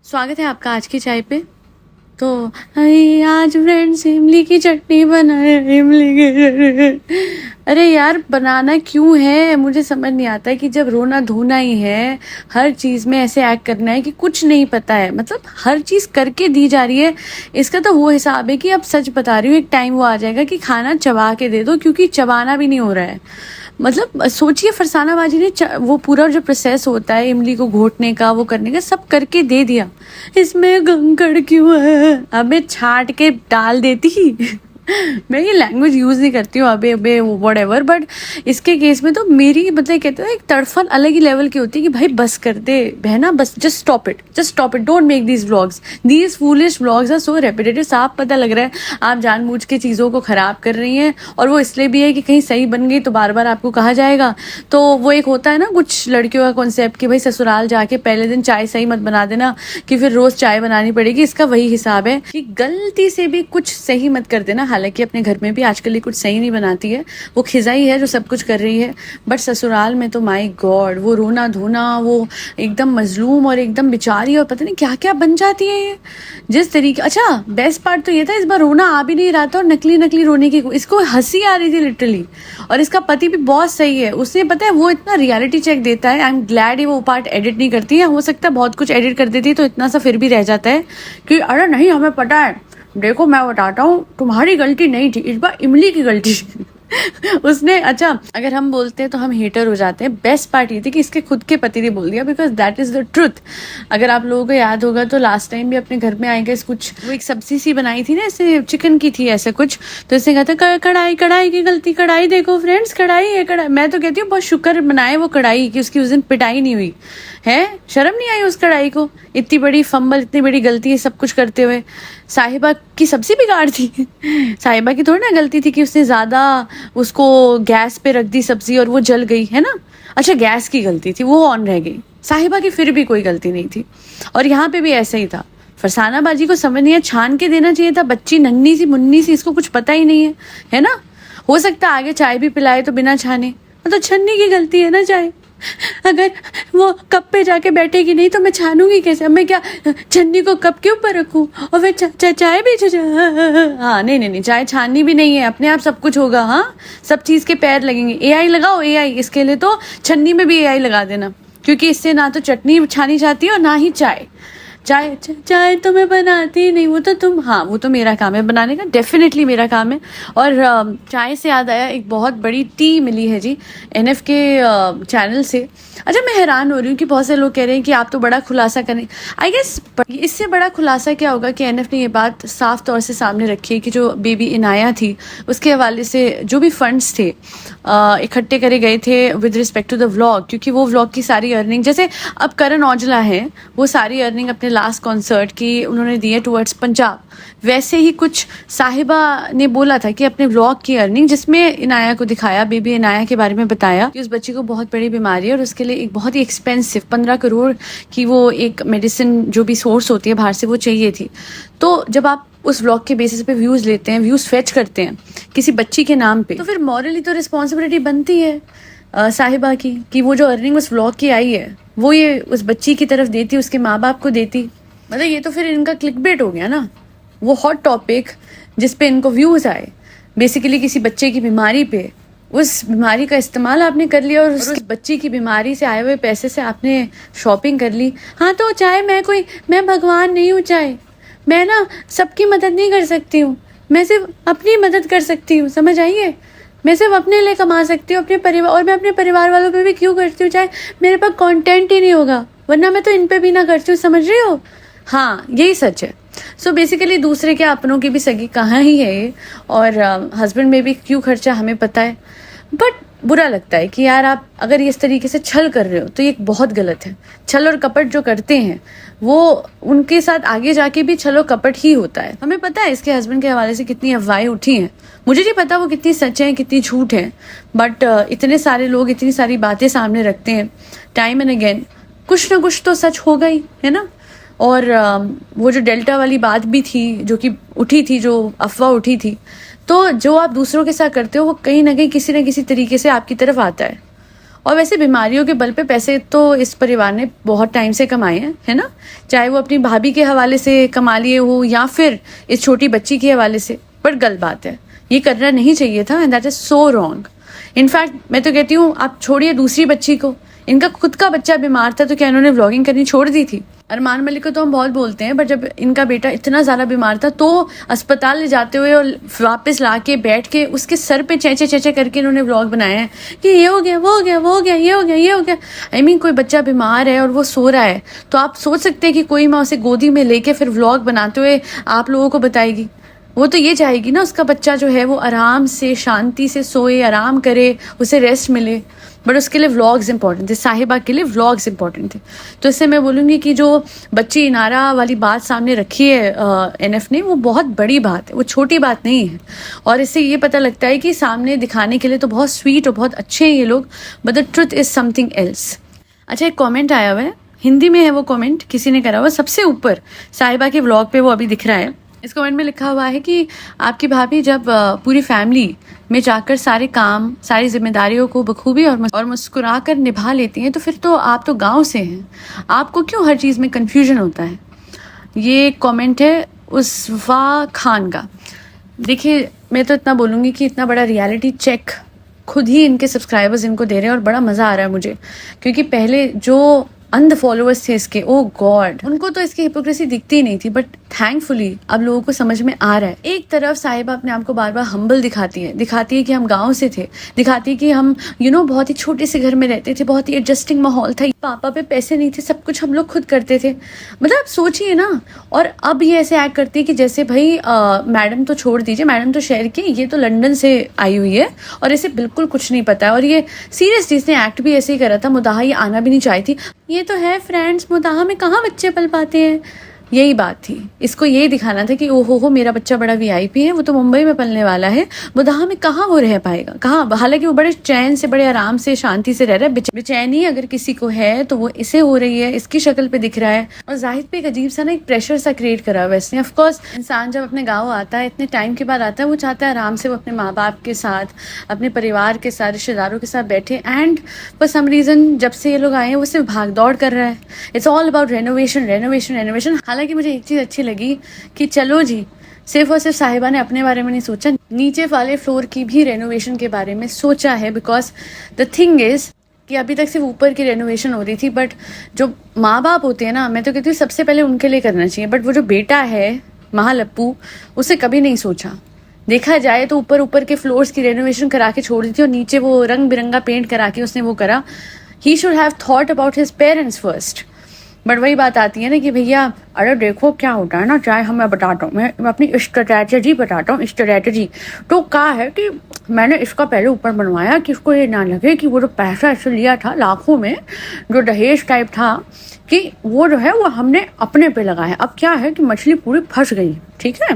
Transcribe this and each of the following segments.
स्वागत है आपका आज की चाय पे। तो आज फ्रेंड्स इमली की चटनी बनाए। इमली की चटनी, अरे यार बनाना क्यों है, मुझे समझ नहीं आता कि जब रोना धोना ही है, हर चीज़ में ऐसे एक्ट करना है कि कुछ नहीं पता है। मतलब हर चीज़ करके दी जा रही है। इसका तो वो हिसाब है कि अब सच बता रही हूँ, एक टाइम वो आ जाएगा कि खाना चबा के दे दो, क्योंकि चबाना भी नहीं हो रहा है। मतलब सोचिए, फरसाना बाजी ने वो पूरा जो प्रोसेस होता है इमली को घोटने का, वो करने का, सब करके दे दिया। इसमें कंकड़ क्यों है? अबे छाट के डाल देती। मैं ये लैंग्वेज यूज नहीं करती हूँ, अबे अबे वट एवर, बट इसके केस में तो मेरी मतलब कहते हैं एक तड़फन अलग ही लेवल की होती है कि भाई बस कर दे बहना, बस just stop it, don't make these vlogs, these foolish vlogs are so repetitive. साफ पता लग रहा है आप जानबूझ के चीज़ों को खराब कर रही हैं, और वो इसलिए भी है कि कहीं सही बन गई तो बार बार आपको कहा जाएगा। तो वो एक होता है ना कुछ लड़कियों का कॉन्सेप्ट कि भाई ससुराल जाके पहले दिन चाय सही मत बना देना कि फिर रोज चाय बनानी पड़ेगी। इसका वही हिसाब है कि गलती से भी कुछ सही मत कर देना। हालांकि अपने घर में भी आजकल ये कुछ सही नहीं बनाती है, वो खिजाई है जो सब कुछ कर रही है, बट ससुराल में तो माय गॉड वो रोना धोना, वो एकदम मजलूम और एकदम बेचारी और पता नहीं क्या क्या बन जाती है ये जिस तरीके। अच्छा बेस्ट पार्ट तो ये था, इस बार रोना आ भी नहीं रहा था और नकली नकली रोने की इसको हंसी आ रही थी लिटरली। और इसका पति भी बहुत सही है, उसने पता है वो इतना रियलिटी चेक देता है। आई एम ग्लैड ये वो पार्ट एडिट नहीं करती है, हो सकता है बहुत कुछ एडिट कर देती तो इतना सा फिर भी रह जाता है कि अरे नहीं हमें पता है, देखो मैं बताता हूँ तुम्हारी गलती नहीं थी, इस बार इमली की गलती थी। उसने, अच्छा अगर हम बोलते हैं तो हम हेटर हो जाते हैं। बेस्ट पार्ट ये थी कि इसके खुद के पति ने बोल दिया, because that is the truth. अगर आप लोगों को याद होगा तो लास्ट टाइम भी अपने घर में आएगा कुछ, वो एक सब्जी सी बनाई थी ना, ऐसे चिकन की थी ऐसे कुछ, तो इसने कहा था कढ़ाई कढ़ाई की गलती, कढ़ाई देखो फ्रेंड्स कढ़ाई है कढ़ाई। मैं तो कहती हूँ बहुत शुक्र मनाए वो कढ़ाई कि उसकी उस दिन पिटाई नहीं हुई है। शर्म नहीं आई उस कढ़ाई को, इतनी बड़ी फंबल, इतनी बड़ी गलती है सब कुछ करते हुए। साहिबा की सब्जी बिगाड़ थी। साहिबा की थोड़ी ना गलती थी कि उसने ज्यादा उसको गैस पे रख दी सब्जी और वो जल गई, है ना। अच्छा गैस की गलती थी, वो ऑन रह गई। साहिबा की फिर भी कोई गलती नहीं थी। और यहाँ पे भी ऐसा ही था। फरसाना बाजी को समझ नहीं है, छान के देना चाहिए था। बच्ची नन्ही सी मुन्नी सी, इसको कुछ पता ही नहीं है ना। हो सकता है आगे चाय भी पिलाए तो बिना छाने, तो छन्नी की गलती है ना चाय। अगर वो कप पे जाके बैठेगी नहीं तो मैं छानूंगी कैसे? मैं क्या छन्नी को कप के ऊपर रखूं और फिर चाय भी हाँ नहीं नहीं नहीं, चाय छाननी भी नहीं है, अपने आप सब कुछ होगा। हाँ सब चीज के पैर लगेंगे। एआई लगाओ, एआई इसके लिए तो छन्नी में भी एआई लगा देना, क्योंकि इससे ना तो चटनी छानी जाती है और ना ही चाय। चाय चाय तो मैं बनाती ही नहीं, वो तो तुम, हाँ वो तो मेरा काम है बनाने का, डेफिनेटली मेरा काम है। और चाय से याद आया, एक बहुत बड़ी टी मिली है जी एनएफ के चैनल से। अच्छा मैं हैरान हो रही हूँ कि बहुत से लोग कह रहे हैं कि आप तो बड़ा खुलासा करें। आई गेस इससे बड़ा खुलासा क्या होगा कि एनएफ ने ये बात साफ तौर से सामने रखी है कि जो बेबी इनाया थी उसके हवाले से जो भी फंड्स थे इकट्ठे करे गए थे with respect to the vlog, क्योंकि वो व्लॉग की सारी अर्निंग, जैसे अब करण औजला है वो सारी अर्निंग अपने लास्ट कॉन्सर्ट की उन्होंने दी है टुवर्ड्स पंजाब, वैसे ही कुछ साहिबा ने बोला था कि अपने व्लॉग की अर्निंग, जिसमें इनाया को दिखाया, बेबी इनाया के बारे में बताया कि उस बच्ची को बहुत बड़ी बीमारी है और उसके लिए एक बहुत ही एक्सपेंसिव 15 करोड़ की वो एक मेडिसिन जो भी सोर्स होती है बाहर से वो चाहिए थी। तो जब आप उस व्लॉग के बेसिस पे व्यूज लेते हैं, व्यूज फेच करते हैं किसी बच्ची के नाम पे, तो फिर मॉरली तो रिस्पॉन्सिबिलिटी बनती है साहिबा की कि वो जो अर्निंग उस व्लॉग की आई है वो ये उस बच्ची की तरफ देती, उसके माँ बाप को देती। मतलब ये तो फिर इनका क्लिकबेट हो गया ना, वो हॉट टॉपिक जिस पे इनको व्यूज आए, बेसिकली किसी बच्चे की बीमारी पे, उस बीमारी का इस्तेमाल आपने कर लिया और उस बच्ची की बीमारी से आए हुए पैसे से आपने शॉपिंग कर ली। हाँ तो चाहे मैं भगवान नहीं हूँ, चाहे मैं ना सबकी मदद नहीं कर सकती हूँ, मैं सिर्फ अपनी मदद कर सकती हूँ, समझ आइए। मैं सिर्फ अपने लिए कमा सकती हूँ, अपने परिवार, और मैं अपने परिवार वालों पे भी क्यों करती हूँ, चाहे मेरे पास कंटेंट ही नहीं होगा, वरना मैं तो इन पे भी ना करती हूँ, समझ रही हो। हाँ यही सच है। सो बेसिकली दूसरे के अपनों की भी सगी कहाँ ही है ये, और हस्बैंड में भी क्यों खर्चा हमें पता है। बट बुरा लगता है कि यार आप अगर इस तरीके से छल कर रहे हो तो ये बहुत गलत है। छल और कपट जो करते हैं वो उनके साथ आगे जाके भी छल और कपट ही होता है। हमें पता है इसके हस्बैंड के हवाले से कितनी अफवाहें उठी हैं, मुझे नहीं पता वो कितनी सच है कितनी झूठ है, बट इतने सारे लोग इतनी सारी बातें सामने रखते हैं टाइम एंड अगेन, कुछ ना कुछ तो सच होगा ही, है ना। और वो जो डेल्टा वाली बात भी थी जो कि उठी थी, जो अफवाह उठी थी, तो जो आप दूसरों के साथ करते हो वो कहीं ना कहीं किसी न किसी तरीके से आपकी तरफ आता है। और वैसे बीमारियों के बल पे पैसे तो इस परिवार ने बहुत टाइम से कमाए हैं, है ना, चाहे वो अपनी भाभी के हवाले से कमा लिए हो या फिर इस छोटी बच्ची के हवाले से। बट गलत बात है, ये करना नहीं चाहिए था, and that is so wrong. In fact मैं तो कहती हूँ आप छोड़िए दूसरी बच्ची को, इनका खुद का बच्चा बीमार था तो क्या इन्होंने व्लॉगिंग करनी छोड़ दी थी? अरमान मलिक को तो हम बहुत बोलते हैं, बट जब इनका बेटा इतना ज़्यादा बीमार था तो अस्पताल ले जाते हुए और वापस ला के बैठ के उसके सर पे चेचे चेचे करके इन्होंने व्लॉग बनाए हैं कि ये हो गया, वो हो गया, वो हो गया, ये हो गया, ये हो गया। आई मीन कोई बच्चा बीमार है और वो सो रहा है तो आप सोच सकते हैं कि कोई माँ उसे गोदी में लेके फिर व्लॉग बनाते हुए आप लोगों को बताएगी? वो तो ये चाहेगी ना उसका बच्चा जो है वो आराम से शांति से सोए, आराम करे, उसे रेस्ट मिले। बट उसके लिए व्लॉग्स इंपॉर्टेंट थे, साहिबा के लिए व्लॉग्स इंपॉर्टेंट थे। तो इससे मैं बोलूँगी कि जो बच्ची इनारा वाली बात सामने रखी है एनएफ ने, वो बहुत बड़ी बात है, वो छोटी बात नहीं है। और इससे ये पता लगता है कि सामने दिखाने के लिए तो बहुत स्वीट और बहुत अच्छे हैं ये लोग, but the truth is something else. अच्छा, एक कॉमेंट आया हुआ है, हिंदी में है वो कॉमेंट, किसी ने करा हुआ सबसे ऊपर साहिबा के व्लॉग पे, वो अभी दिख रहा है। इस कमेंट में लिखा हुआ है कि आपकी भाभी जब पूरी फैमिली में जाकर सारे काम, सारी जिम्मेदारियों को बखूबी और मुस्कुरा कर निभा लेती हैं, तो फिर तो आप तो गांव से हैं, आपको क्यों हर चीज़ में कन्फ्यूजन होता है? ये कमेंट है उसवा खान का। देखिए, मैं तो इतना बोलूँगी कि इतना बड़ा रियलिटी चेक खुद ही इनके सब्सक्राइबर्स इनको दे रहे हैं और बड़ा मज़ा आ रहा है मुझे, क्योंकि पहले जो अंध फॉलोअर्स थे इसके, ओ गॉड, उनको तो इसकी हिपोक्रेसी दिखती ही नहीं थी, बट थैंकफुली अब लोगों को समझ में आ रहा है। एक तरफ साहिबा अपने आप को बार बार हम्बल दिखाती है कि हम गांव से थे, दिखाती है कि हम बहुत ही छोटे से घर में रहते थे, बहुत ही एडजस्टिंग माहौल था, पापा पे पैसे नहीं थे, सब कुछ हम लोग खुद करते थे। मतलब आप सोचिए ना। और अब ये ऐसे एक्ट करती है कि जैसे भाई मैडम तो छोड़ दीजिए, मैडम तो शहर की, ये तो लंदन से आई हुई है और इसे बिल्कुल कुछ नहीं पता है। और ये सीरियसली इसने एक्ट भी ऐसे ही करा था, मुदाहा ये आना भी नहीं चाही थी। ये तो है फ्रेंड्स, मुदाहा में कहाँ बच्चे पल पाते हैं, यही बात थी। इसको यही दिखाना था कि ओहो मेरा बच्चा बड़ा वीआईपी है, वो तो मुंबई में पलने वाला है, मुदाहा में कहाँ वो रह पाएगा, कहाँ। हालांकि वो बड़े चैन से, बड़े आराम से, शांति से रह रहा है। बेचैनी अगर किसी को है तो वो इसे हो रही है, इसकी शक्ल पे दिख रहा है। और जाहिद पे एक अजीब सा ना एक प्रेशर सा क्रिएट करा हुआ इसने। ऑफकोर्स इंसान जब अपने गाँव आता है, इतने टाइम के बाद आता है, वो चाहता है आराम से वो अपने माँ बाप के साथ, अपने परिवार के साथ, रिश्तेदारों के साथ बैठे। एंड फॉर सम रीजन जब से ये लोग आए हैं वो सिर्फ भाग दौड़ कर रहा है। It's all about renovation, renovation, renovation. हालांकि मुझे एक चीज़ अच्छी लगी कि चलो जी, सिर्फ और सिर्फ साहिबा ने अपने बारे में नहीं सोचा, नीचे वाले फ्लोर की भी रेनोवेशन के बारे में सोचा है। बिकॉज द थिंग इज कि अभी तक सिर्फ ऊपर की रेनोवेशन हो रही थी, बट जो माँ बाप होते हैं ना, मैं तो कहती हूँ सबसे पहले उनके लिए करना चाहिए। बट वो जो बेटा है महालप्पू, उसे कभी नहीं सोचा। देखा जाए तो ऊपर के फ्लोर्स की रेनोवेशन करा के छोड़ दी थी और नीचे वो रंग बिरंगा पेंट करा के उसने वो करा। He should have thought about his parents first. But वही बात आती है ना कि भैया, अरे देखो क्या होता है ना, चाहे हमें बताता हूँ, मैं अपनी स्ट्रेटेजी बताता हूँ। स्ट्रेटेजी तो क्या है कि मैंने इसका पहले ऊपर बनवाया कि इसको ये ना लगे कि वो जो पैसा इससे लिया था लाखों में, जो दहेज टाइप था, कि वो जो है वो हमने अपने पे लगाया। अब क्या है कि मछली पूरी फंस गई, ठीक है।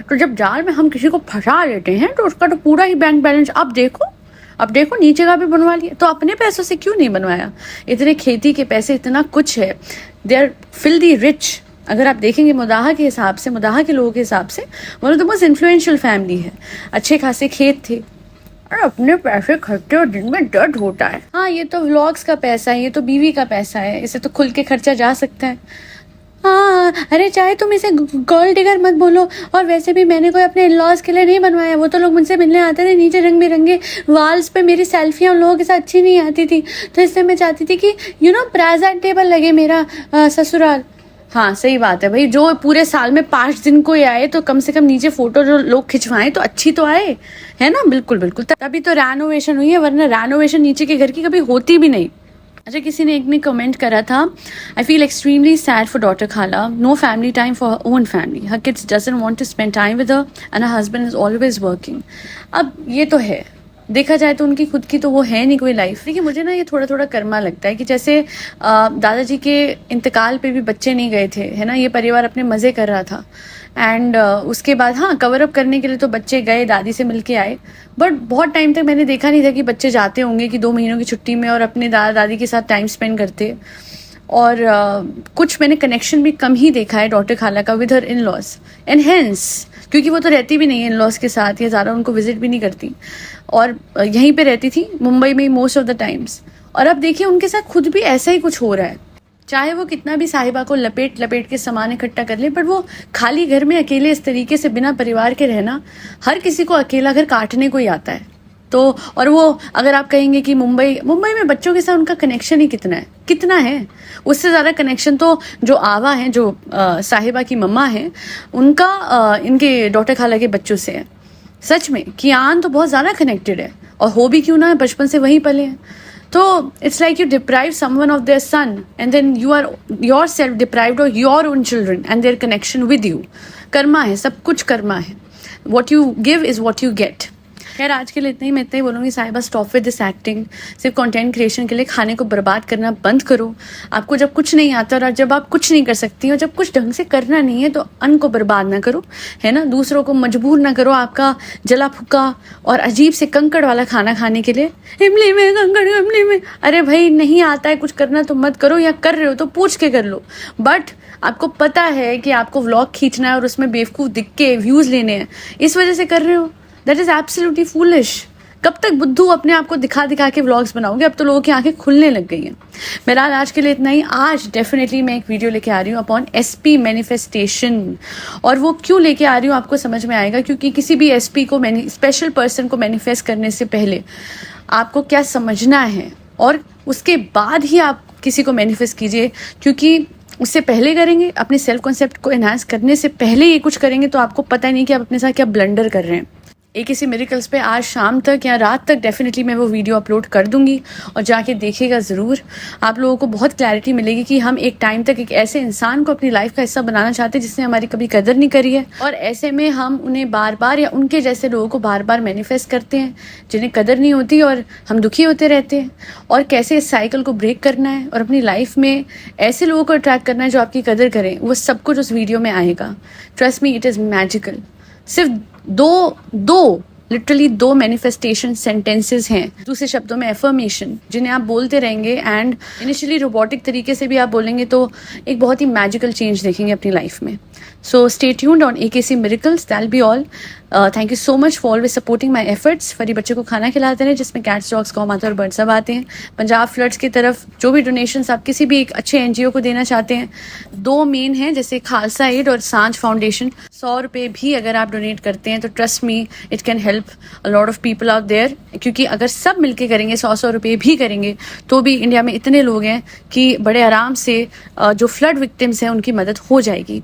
तो जब जाल में हम किसी को फंसा लेते हैं तो उसका तो पूरा ही बैंक बैलेंस, अब देखो नीचे का भी बनवा लिया। तो अपने पैसों से क्यों नहीं बनवाया? इतने खेती के पैसे, इतना कुछ है, दे आर फिल्दी रिच। अगर आप देखेंगे मुदाहा के हिसाब से, मुदाहा के लोगों के हिसाब से, one of the most influential family है। अच्छे खासे खेत थे और अपने पैसे खर्चे और दिन में दर्द होता है। हाँ, ये तो व्लॉग्स का पैसा है, ये तो बीवी का पैसा है, इसे तो खुल के खर्चा जा सकता है। हाँ, अरे चाहे तुम इसे गोल्ड डिगर मत बोलो, और वैसे भी मैंने कोई अपने इन-लॉज के लिए नहीं बनवाया। वो तो लोग मुझसे मिलने आते थे, नीचे रंग बिरंगे वाल्स पे मेरी सेल्फियाँ उन लोगों के साथ अच्छी नहीं आती थी, तो इसलिए मैं चाहती थी कि प्रेजेंटेबल लगे मेरा ससुराल। हाँ, सही बात है भाई, जो पूरे साल में 5 दिन कोई आए तो कम से कम नीचे फोटो जो लोग खिंचवाएं तो अच्छी तो आए, है ना। बिल्कुल बिल्कुल, तभी तो रेनोवेशन हुई है, वरना रेनोवेशन नीचे के घर की कभी होती भी नहीं। अच्छा, किसी ने एक ने कमेंट करा था, I feel extremely sad for daughter खाला, no family time for her own family, her kids doesn't want to spend time with her and her husband is always working. अब ये तो है, देखा जाए तो उनकी खुद की तो वो है नहीं कोई लाइफ। लेकिन मुझे ना ये थोड़ा थोड़ा कर्मा लगता है कि जैसे दादाजी के इंतकाल पे भी बच्चे नहीं गए थे, है ना, ये परिवार अपने मज़े कर रहा था। एंड उसके बाद हाँ, कवर अप करने के लिए तो बच्चे गए, दादी से मिल के आए, बट बहुत टाइम तक मैंने देखा नहीं था कि बच्चे जाते होंगे कि 2 महीनों की छुट्टी में और अपने दादा दादी के साथ टाइम स्पेंड करते। और कुछ मैंने कनेक्शन भी कम ही देखा है डॉटर खाला का with her in laws, and hence क्योंकि वो तो रहती भी नहीं है इन लॉज के साथ, या ज़्यादा उनको विजिट भी नहीं करती, और यहीं पे रहती थी मुंबई में मोस्ट ऑफ द टाइम्स। और अब देखिए उनके साथ खुद भी ऐसा ही कुछ हो रहा है। चाहे वो कितना भी साहिबा को लपेट लपेट के सामान इकट्ठा कर ले, पर वो खाली घर में अकेले इस तरीके से बिना परिवार के रहना, हर किसी को अकेला घर काटने को ही आता है। तो और वो अगर आप कहेंगे कि मुंबई में बच्चों के साथ उनका कनेक्शन ही कितना है, उससे ज़्यादा कनेक्शन तो जो आवा हैं, जो साहिबा की मम्मा हैं, उनका इनके डॉटर खाला के बच्चों से है। सच में कियान तो बहुत ज़्यादा कनेक्टेड है, और हो भी क्यों ना, बचपन से वहीं पले हैं। तो it's like you deprive someone of their son and then you are yourself deprived of your own children and their connection with you. कर्मा है, सब कुछ कर्मा है। What you give is what you get. खैर आज के लिए इतना ही। मैं इतना ही बोलूँगी, साहिबा स्टॉप विद दिस एक्टिंग। सिर्फ कंटेंट क्रिएशन के लिए खाने को बर्बाद करना बंद करो। आपको जब कुछ नहीं आता और जब आप कुछ नहीं कर सकती और जब कुछ ढंग से करना नहीं है, तो अन्न को बर्बाद ना करो, है ना। दूसरों को मजबूर ना करो आपका जला फुका और अजीब से कंकड़ वाला खाना खाने के लिए। इमली में कंकड़, इमली में, अरे भाई नहीं आता है कुछ करना तो मत करो, या कर रहे हो तो पूछ के कर लो। बट आपको पता है कि आपको व्लॉग खींचना है और उसमें बेवकूफ़ दिख के व्यूज़ लेने हैं, इस वजह से कर रहे हो। That is absolutely foolish. कब तक बुद्धू अपने आप को दिखा दिखा के व्लॉग्स बनाओगे? अब तो लोगों की आंखें खुलने लग गई हैं। मेरा आज के लिए इतना ही। आज डेफिनेटली मैं एक वीडियो लेके आ रही हूँ अपॉन SP मैनिफेस्टेशन, और वो क्यों लेके आ रही हूँ आपको समझ में आएगा, क्योंकि किसी भी SP को, स्पेशल पर्सन को मैनिफेस्ट करने से पहले आपको क्या समझना है, और उसके बाद ही आप किसी को मैनिफेस्ट कीजिए। क्योंकि उससे पहले करेंगे, अपने सेल्फ कॉन्सेप्ट को एनहांस करने से पहले ये कुछ करेंगे, तो आपको पता ही नहीं कि आप अपने साथ क्या ब्लंडर कर रहे हैं। एक किसी मिरेकल्स पे आज शाम तक या रात तक डेफिनेटली मैं वो वीडियो अपलोड कर दूंगी, और जाके देखिएगा ज़रूर। आप लोगों को बहुत क्लैरिटी मिलेगी कि हम एक टाइम तक एक ऐसे इंसान को अपनी लाइफ का हिस्सा बनाना चाहते हैं जिसने हमारी कभी कदर नहीं करी है, और ऐसे में हम उन्हें बार बार, या उनके जैसे लोगों को बार बार मैनिफेस्ट करते हैं जिन्हें कदर नहीं होती, और हम दुखी होते रहते हैं। और कैसे इस साइकिल को ब्रेक करना है और अपनी लाइफ में ऐसे लोगों को अट्रैक्ट करना है जो आपकी कदर करें, वो सब कुछ उस वीडियो में आएगा। Trust me, it is magical. सिर्फ लिटरली दो मैनिफेस्टेशन सेंटेंसेस हैं, दूसरे शब्दों में एफर्मेशन, जिन्हें आप बोलते रहेंगे एंड इनिशियली रोबोटिक तरीके से भी आप बोलेंगे तो एक बहुत ही मैजिकल चेंज देखेंगे अपनी लाइफ में। So stay tuned on AKC miracles. That be all. Thank you so much for always supporting my efforts. फरी बच्चे को खाना खिलाते हैं जिसमें कैट्स, डॉग्स, गौ माता और बर्ड्स सब आते हैं। पंजाब फ्लड्स की तरफ जो भी डोनेशंस आप किसी भी एक अच्छे NGO को देना चाहते हैं, दो मेन हैं, जैसे खालसा एड और सांझ फाउंडेशन। 100 रुपये भी अगर आप डोनेट करते हैं तो trust me, it can help a lot of people out there. क्योंकि अगर सब मिलके करेंगे, 100 रुपये भी करेंगे, तो भी इंडिया में इतने लोग हैं कि बड़े आराम से जो फ्लड विक्टिम्स हैं उनकी मदद हो जाएगी।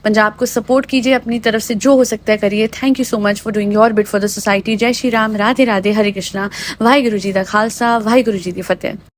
पंजाब को सपोर्ट कीजिए, अपनी तरफ से जो हो सकता है करिए। Thank you so much for doing your bit for the society. जय श्री राम, राधे राधे, हरे कृष्णा, वाहिगुरु जी दा खालसा, वाहिगुरु जी दी फतेह।